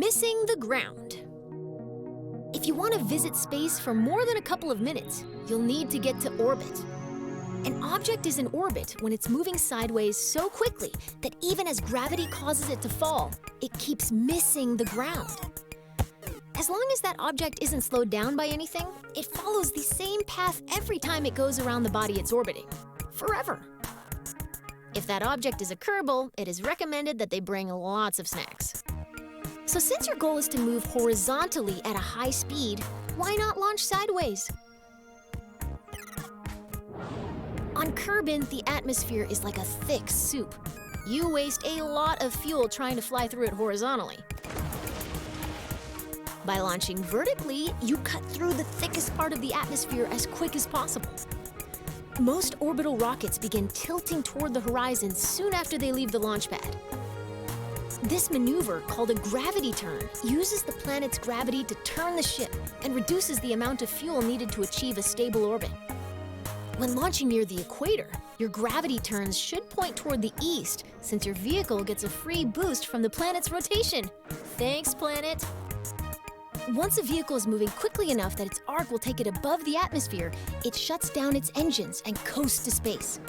Missing the ground. If you want to visit space for more than a couple of minutes, you'll need to get to orbit. An object is in orbit when it's moving sideways so quickly that even as gravity causes it to fall, it keeps missing the ground. As long as that object isn't slowed down by anything, it follows the same path every time it goes around the body it's orbiting, forever. If that object is a Kerbal, it is recommended that they bring lots of snacks. So since your goal is to move horizontally at a high speed, why not launch sideways? On Kerbin, the atmosphere is like a thick soup. You waste a lot of fuel trying to fly through it horizontally. By launching vertically, you cut through the thickest part of the atmosphere as quick as possible. Most orbital rockets begin tilting toward the horizon soon after they leave the launch pad. This maneuver, called a gravity turn, uses the planet's gravity to turn the ship and reduces the amount of fuel needed to achieve a stable orbit. When launching near the equator, your gravity turns should point toward the east, since your vehicle gets a free boost from the planet's rotation. Thanks, planet! Once a vehicle is moving quickly enough that its arc will take it above the atmosphere, it shuts down its engines and coasts to space.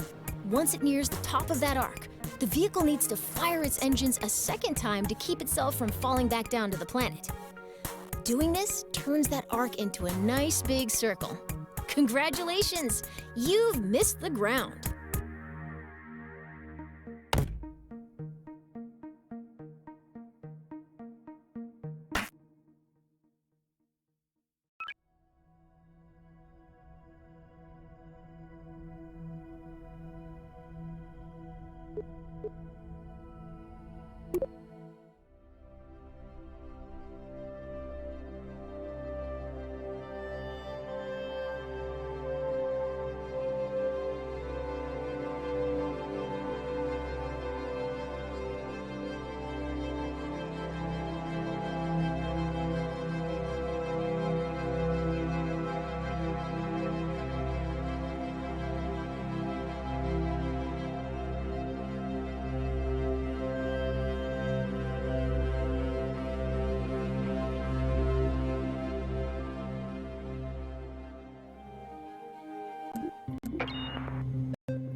Once it nears the top of that arc, the vehicle needs to fire its engines a second time to keep itself from falling back down to the planet. Doing this turns that arc into a nice big circle. Congratulations! You've missed the ground.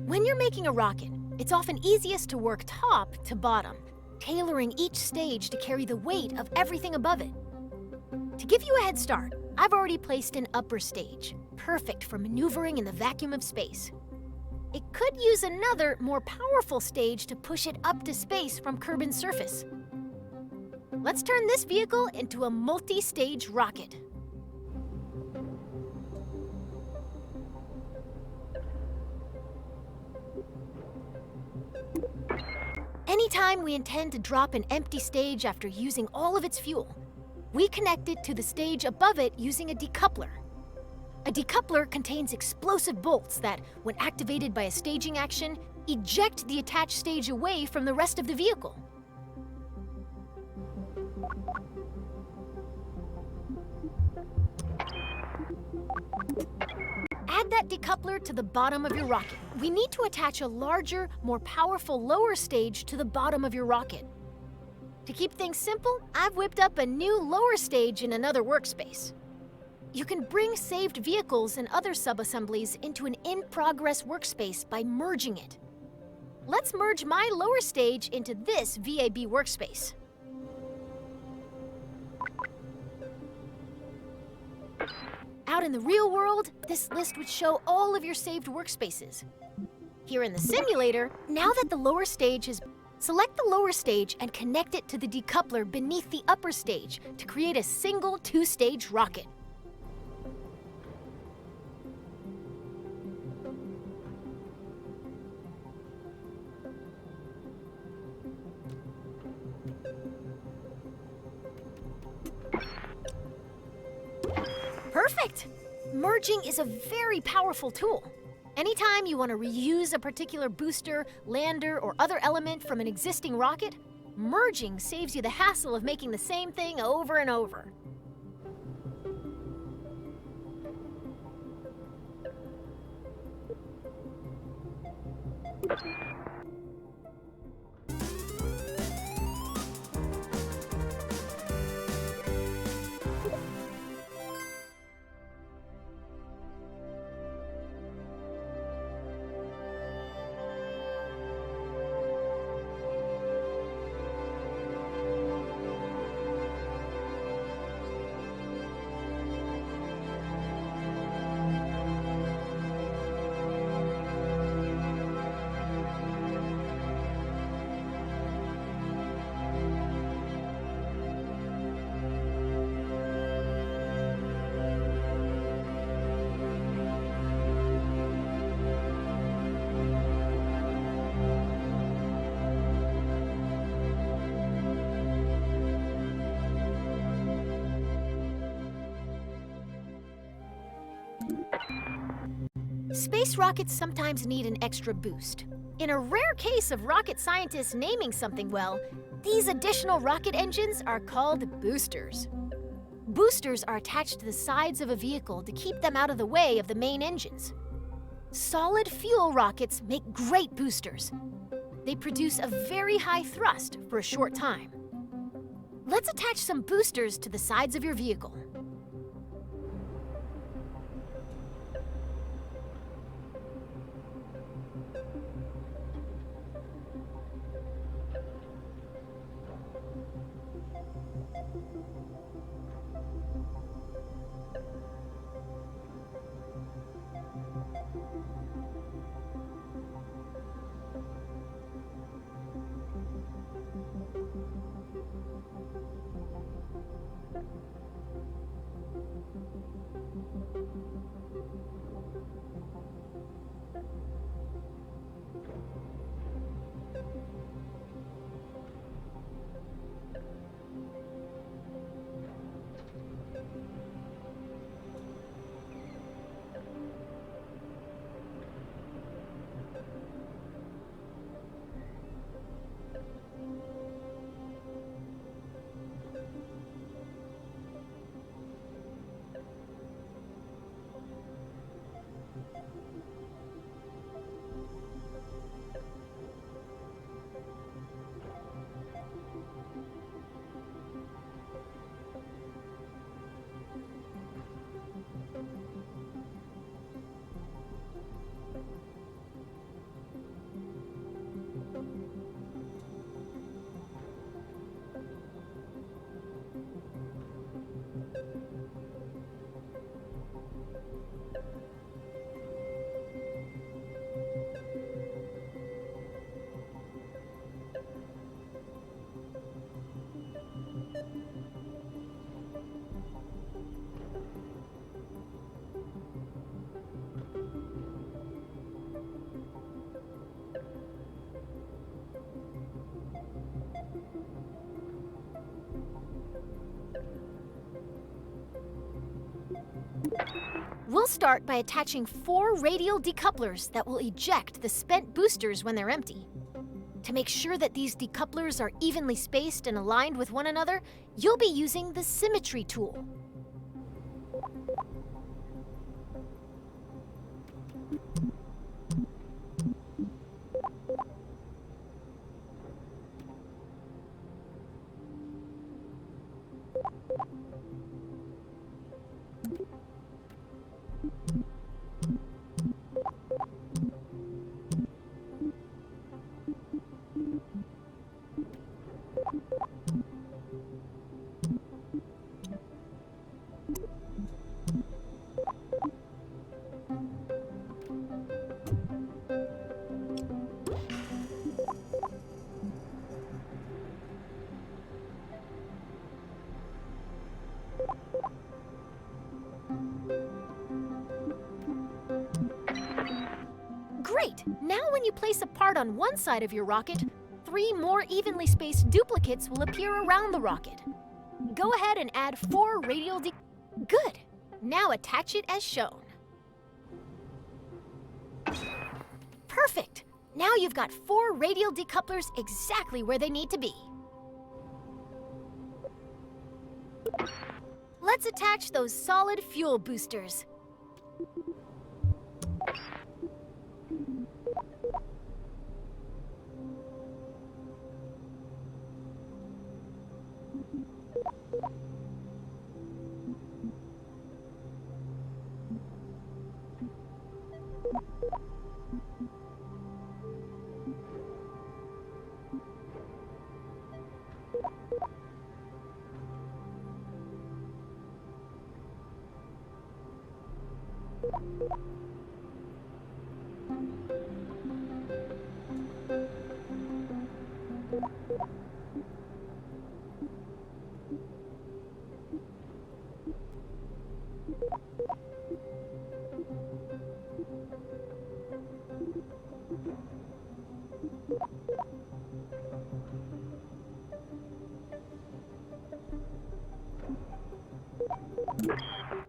When you're making a rocket, it's often easiest to work top to bottom, tailoring each stage to carry the weight of everything above it. To give you a head start, I've already placed an upper stage, perfect for maneuvering in the vacuum of space. It could use another, more powerful stage to push it up to space from Kerbin's surface. Let's turn this vehicle into a multi-stage rocket. Anytime we intend to drop an empty stage after using all of its fuel, we connect it to the stage above it using a decoupler. A decoupler contains explosive bolts that, when activated by a staging action, eject the attached stage away from the rest of the vehicle. Add that decoupler to the bottom of your rocket. We need to attach a larger, more powerful lower stage to the bottom of your rocket. To keep things simple, I've whipped up a new lower stage in another workspace. You can bring saved vehicles and other sub-assemblies into an in-progress workspace by merging it. Let's merge my lower stage into this VAB workspace. Out in the real world, this list would show all of your saved workspaces. Here in the simulator, now that the lower stage is, select the lower stage and connect it to the decoupler beneath the upper stage to create a single two-stage rocket. Perfect! Merging is a very powerful tool. Anytime you want to reuse a particular booster, lander, or other element from an existing rocket, merging saves you the hassle of making the same thing over and over. Space rockets sometimes need an extra boost. In a rare case of rocket scientists naming something well, these additional rocket engines are called boosters. Boosters are attached to the sides of a vehicle to keep them out of the way of the main engines. Solid fuel rockets make great boosters. They produce a very high thrust for a short time. Let's attach some boosters to the sides of your vehicle. We'll start by attaching 4 radial decouplers that will eject the spent boosters when they're empty. To make sure that these decouplers are evenly spaced and aligned with one another, you'll be using the symmetry tool. Great! Now when you place a part on one side of your rocket, 3 more evenly spaced duplicates will appear around the rocket. Go ahead and add 4 radial Good! Now attach it as shown. Perfect! Now you've got 4 radial decouplers exactly where they need to be. Let's attach those solid fuel boosters.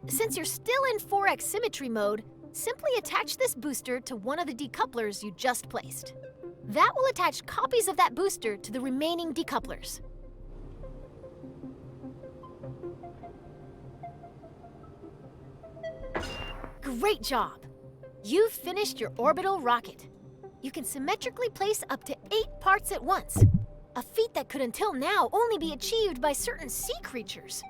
Since you're still in 4x symmetry mode, Simply attach this booster to one of the decouplers you just placed. That will attach copies of that booster to the remaining decouplers. Great job! You've finished your orbital rocket. You can symmetrically place up to 8 parts at once, a feat that could until now only be achieved by certain sea creatures.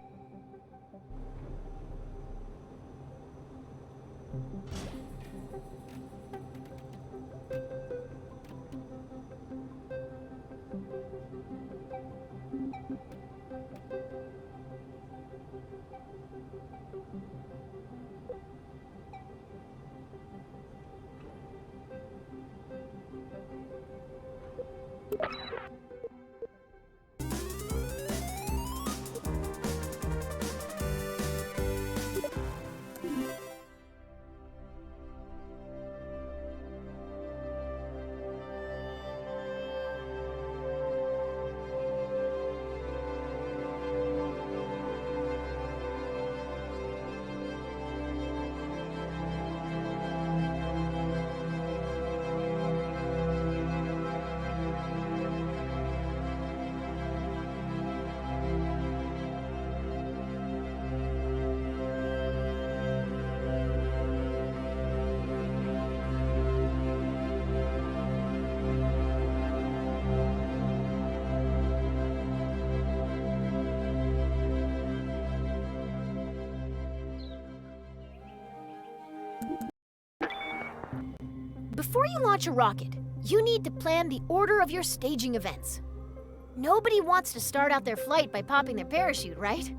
Before you launch a rocket, you need to plan the order of your staging events. Nobody wants to start out their flight by popping their parachute, right?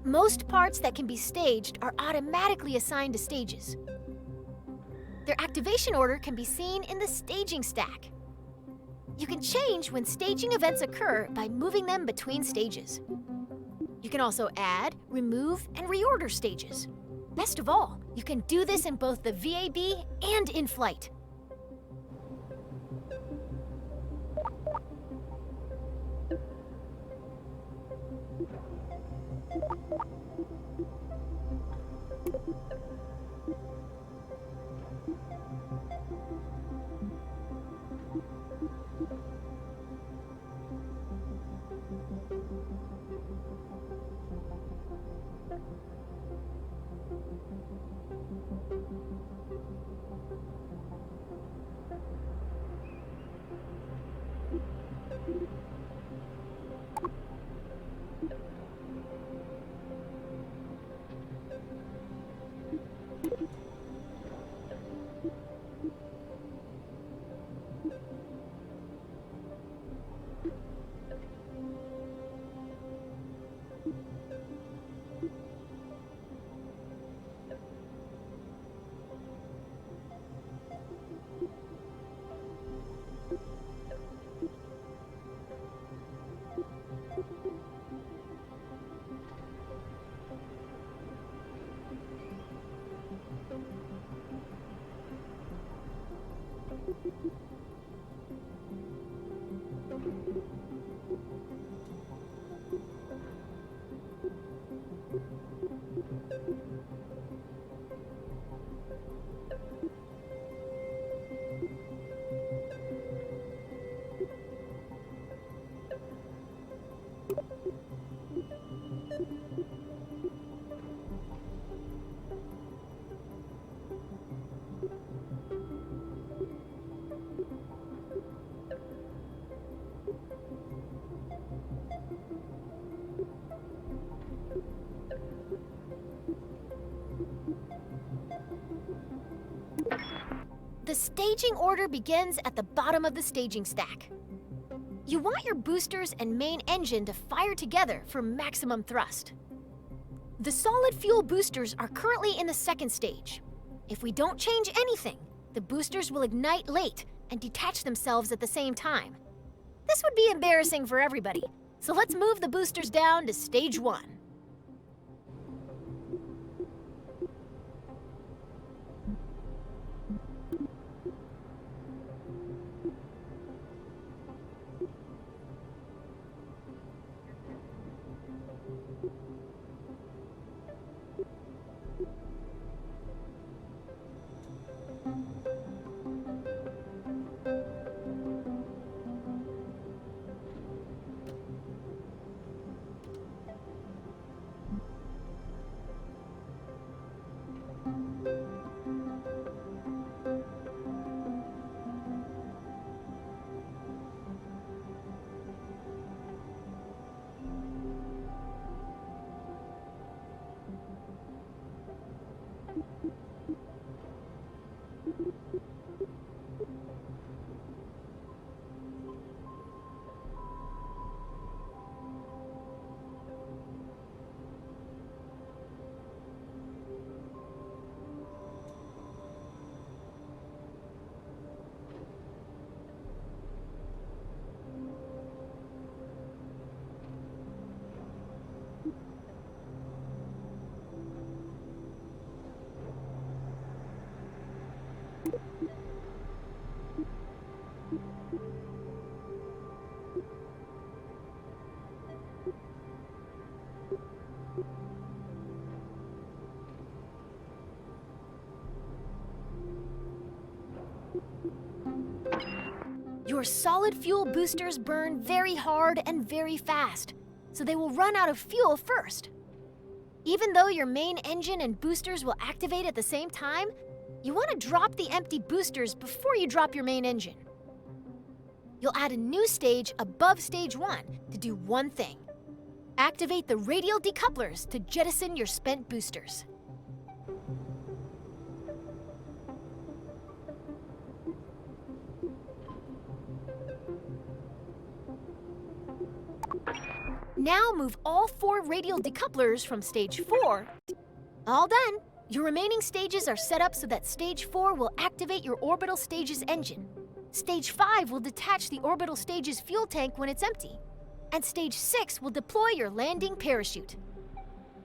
Most parts that can be staged are automatically assigned to stages. Their activation order can be seen in the staging stack. You can change when staging events occur by moving them between stages. You can also add, remove, and reorder stages. Best of all, you can do this in both the VAB and in flight. The staging order begins at the bottom of the staging stack. You want your boosters and main engine to fire together for maximum thrust. The solid fuel boosters are currently in the second stage. If we don't change anything, the boosters will ignite late and detach themselves at the same time. This would be embarrassing for everybody, so let's move the boosters down to stage 1. Your solid fuel boosters burn very hard and very fast, so they will run out of fuel first. Even though your main engine and boosters will activate at the same time, you want to drop the empty boosters before you drop your main engine. You'll add a new stage above stage 1 to do one thing. Activate the radial decouplers to jettison your spent boosters. Now move all 4 radial decouplers from stage 4. All done. Your remaining stages are set up so that stage 4 will activate your orbital stage's engine. Stage 5 will detach the orbital stage's fuel tank when it's empty. And stage 6 will deploy your landing parachute.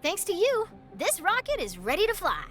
Thanks to you, this rocket is ready to fly.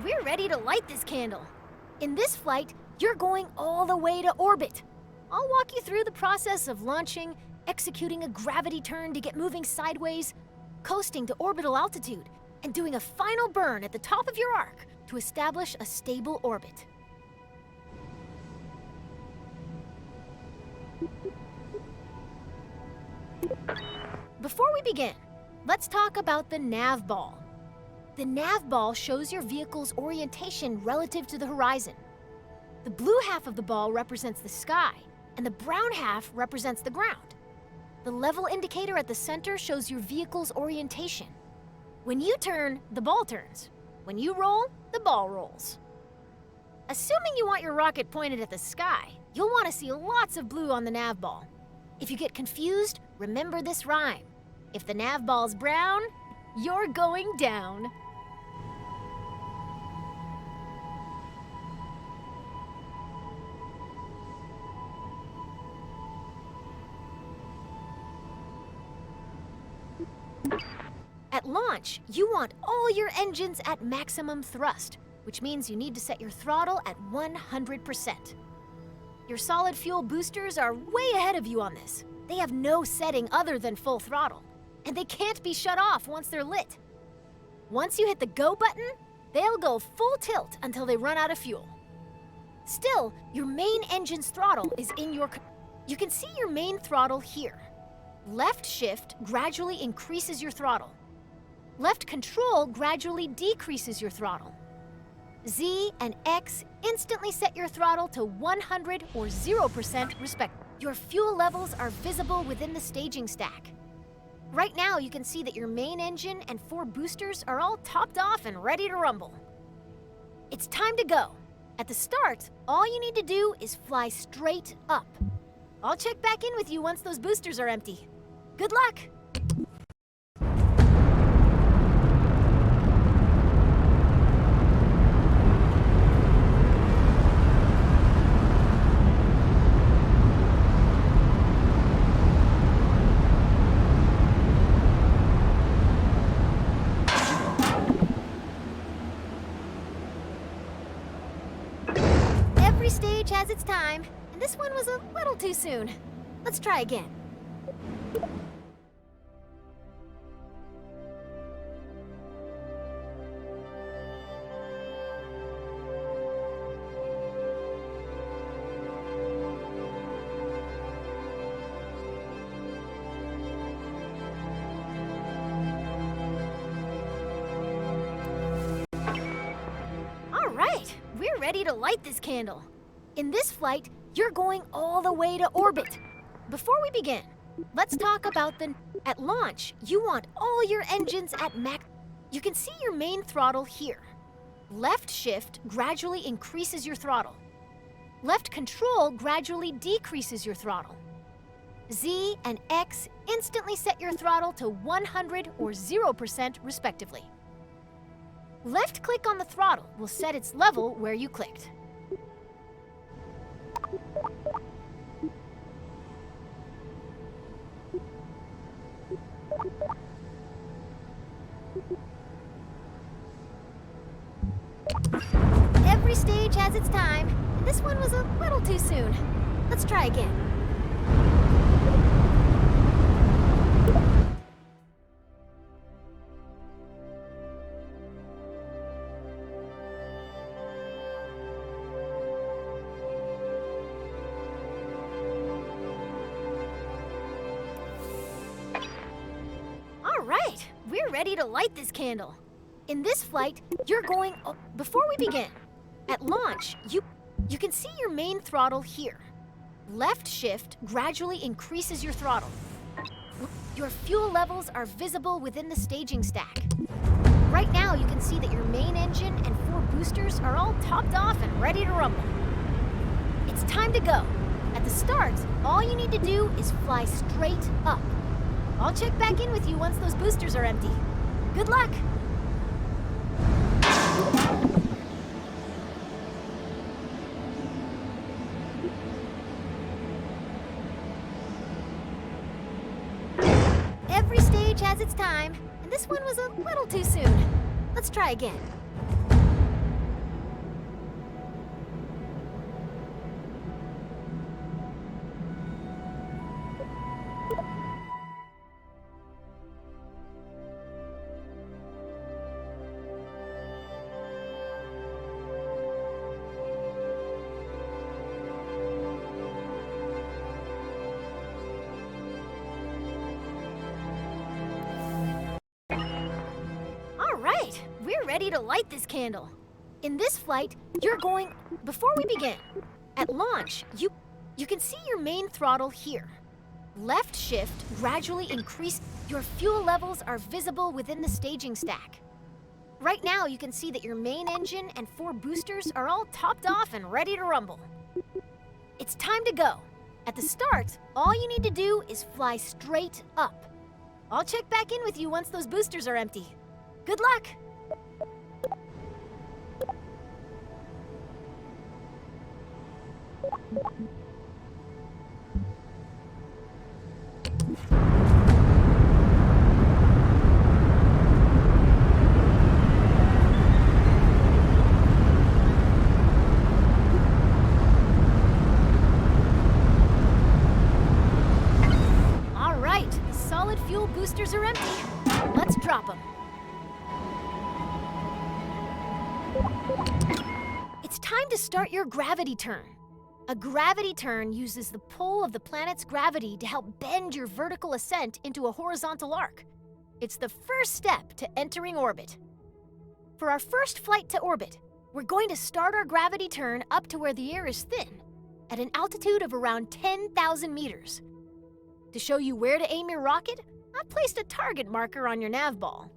We're ready to light this candle. In this flight, you're going all the way to orbit. I'll walk you through the process of launching, executing a gravity turn to get moving sideways, coasting to orbital altitude, and doing a final burn at the top of your arc to establish a stable orbit. Before we begin, let's talk about the nav ball. The nav ball shows your vehicle's orientation relative to the horizon. The blue half of the ball represents the sky, and the brown half represents the ground. The level indicator at the center shows your vehicle's orientation. When you turn, the ball turns. When you roll, the ball rolls. Assuming you want your rocket pointed at the sky, you'll want to see lots of blue on the nav ball. If you get confused, remember this rhyme. If the nav ball's brown, you're going down. At launch, you want all your engines at maximum thrust, which means you need to set your throttle at 100%. Your solid fuel boosters are way ahead of you on this. They have no setting other than full throttle, and they can't be shut off once they're lit. Once you hit the go button, they'll go full tilt until they run out of fuel. Still, your main engine's throttle is in your... You can see your main throttle here. Left shift gradually increases your throttle. Left control gradually decreases your throttle. Z and X instantly set your throttle to 100 or 0% respectively. Your fuel levels are visible within the staging stack. Right now, you can see that your main engine and 4 boosters are all topped off and ready to rumble. It's time to go. At the start, all you need to do is fly straight up. I'll check back in with you once those boosters are empty. Good luck! Every stage has its time, and this one was a little too soon. Let's try again. All right, we're ready to light this candle. In this flight, you're going all the way to orbit. Before we begin, let's talk about At launch, you want all your engines at max. You can see your main throttle here. Left shift gradually increases your throttle. Left control gradually decreases your throttle. Z and X instantly set your throttle to 100 or 0% respectively. Left click on the throttle will set its level where you clicked. Every stage has its time, and this one was a little too soon. Let's try again. All right, we're ready to light this candle. In this flight, you're going... Oh, before we begin, at launch, you can see your main throttle here. Left shift gradually increases your throttle. Your fuel levels are visible within the staging stack. Right now, you can see that your main engine and 4 boosters are all topped off and ready to rumble. It's time to go. At the start, all you need to do is fly straight up. I'll check back in with you once those boosters are empty. Good luck! Every stage has its time, and this one was a little too soon. Let's try again. We're ready to light this candle. In this flight, you're going... Before we begin, at launch, you can see your main throttle here. Left shift gradually increase... Your fuel levels are visible within the staging stack. Right now, you can see that your main engine and 4 boosters are all topped off and ready to rumble. It's time to go. At the start, all you need to do is fly straight up. I'll check back in with you once those boosters are empty. Good luck! All right, the solid fuel boosters are empty. Let's drop them. It's time to start your gravity turn. A gravity turn uses the pull of the planet's gravity to help bend your vertical ascent into a horizontal arc. It's the first step to entering orbit. For our first flight to orbit, we're going to start our gravity turn up to where the air is thin, at an altitude of around 10,000 meters. To show you where to aim your rocket, I've placed a target marker on your nav ball.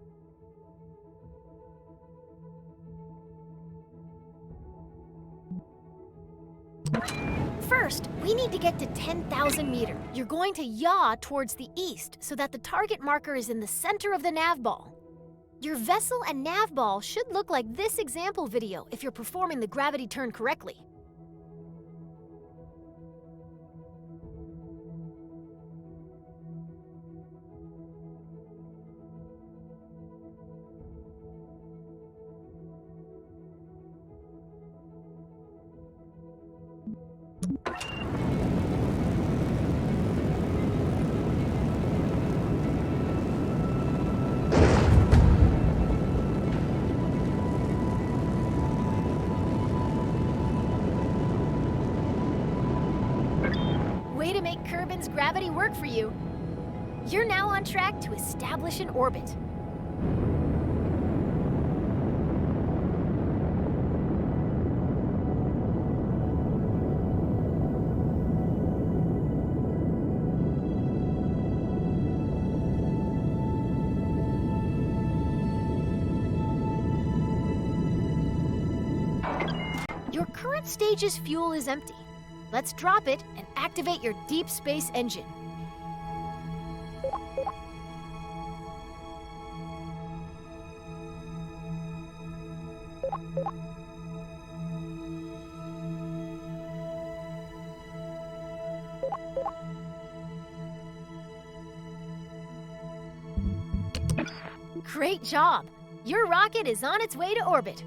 First, we need to get to 10,000 meters. You're going to yaw towards the east so that the target marker is in the center of the nav ball. Your vessel and nav ball should look like this example video if you're performing the gravity turn correctly. Way to make Kerbin's gravity work for you. You're now on track to establish an orbit. Your current stage's fuel is empty. Let's drop it and activate your deep space engine. Great job! Your rocket is on its way to orbit.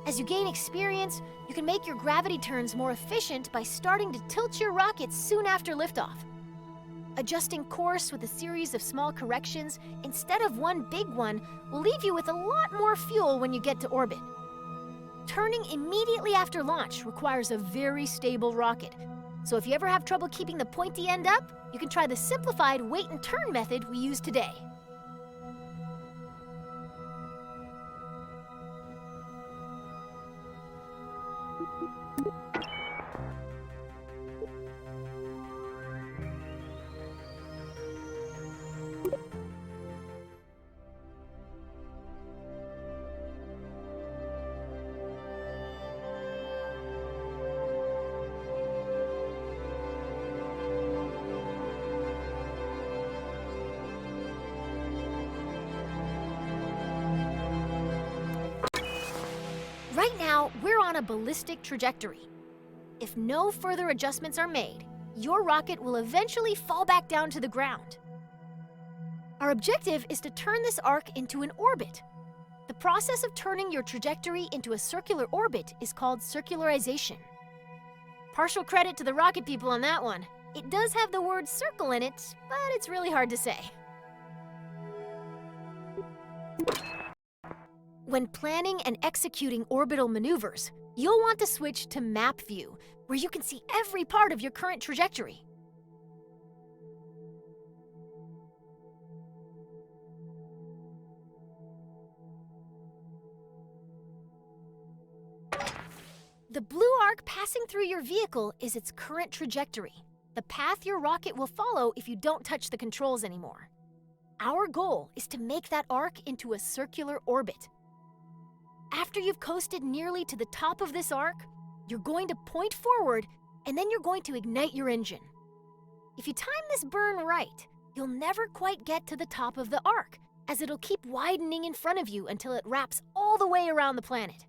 As you gain experience, you can make your gravity turns more efficient by starting to tilt your rocket soon after liftoff. Adjusting course with a series of small corrections instead of one big one will leave you with a lot more fuel when you get to orbit. Turning immediately after launch requires a very stable rocket, so if you ever have trouble keeping the pointy end up, you can try the simplified wait and turn method we use today. Right now, we're on a ballistic trajectory. If no further adjustments are made, your rocket will eventually fall back down to the ground. Our objective is to turn this arc into an orbit. The process of turning your trajectory into a circular orbit is called circularization. Partial credit to the rocket people on that one. It does have the word circle in it, but it's really hard to say. When planning and executing orbital maneuvers, you'll want to switch to map view, where you can see every part of your current trajectory. The blue arc passing through your vehicle is its current trajectory, the path your rocket will follow if you don't touch the controls anymore. Our goal is to make that arc into a circular orbit. After you've coasted nearly to the top of this arc, you're going to point forward, and then you're going to ignite your engine. If you time this burn right, you'll never quite get to the top of the arc, as it'll keep widening in front of you until it wraps all the way around the planet.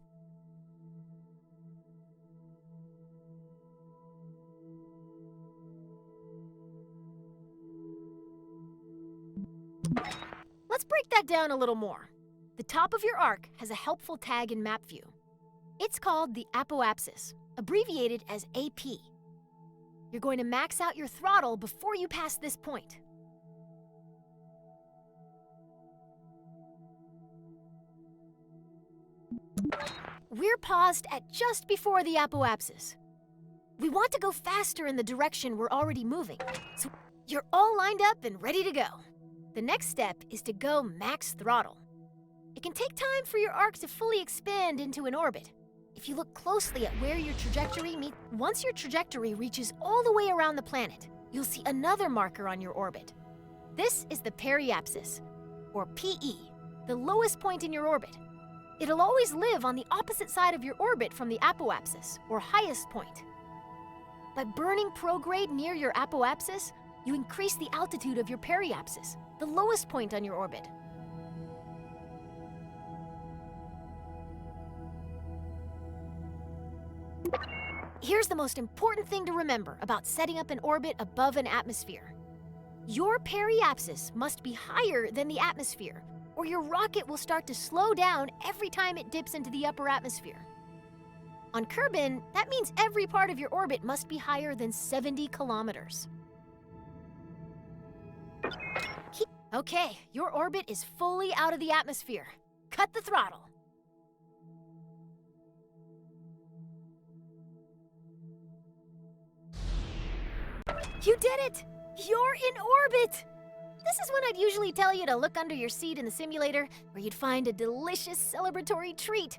Let's break that down a little more. The top of your arc has a helpful tag in map view. It's called the apoapsis, abbreviated as AP. You're going to max out your throttle before you pass this point. We're paused at just before the apoapsis. We want to go faster in the direction we're already moving, so you're all lined up and ready to go. The next step is to go max throttle. It can take time for your arc to fully expand into an orbit. If you look closely at where your trajectory meets, once your trajectory reaches all the way around the planet, you'll see another marker on your orbit. This is the periapsis, or PE, the lowest point in your orbit. It'll always live on the opposite side of your orbit from the apoapsis, or highest point. By burning prograde near your apoapsis, you increase the altitude of your periapsis, the lowest point on your orbit. Here's the most important thing to remember about setting up an orbit above an atmosphere. Your periapsis must be higher than the atmosphere, or your rocket will start to slow down every time it dips into the upper atmosphere. On Kerbal, that means every part of your orbit must be higher than 70 kilometers. Okay, your orbit is fully out of the atmosphere. Cut the throttle. You did it! You're in orbit! This is when I'd usually tell you to look under your seat in the simulator, where you'd find a delicious celebratory treat.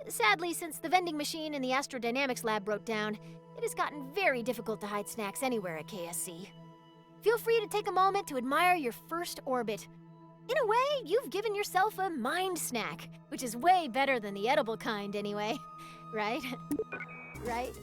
Sadly, since the vending machine in the astrodynamics lab broke down, it has gotten very difficult to hide snacks anywhere at KSC. Feel free to take a moment to admire your first orbit. In a way, you've given yourself a mind snack, which is way better than the edible kind anyway. Right? Right?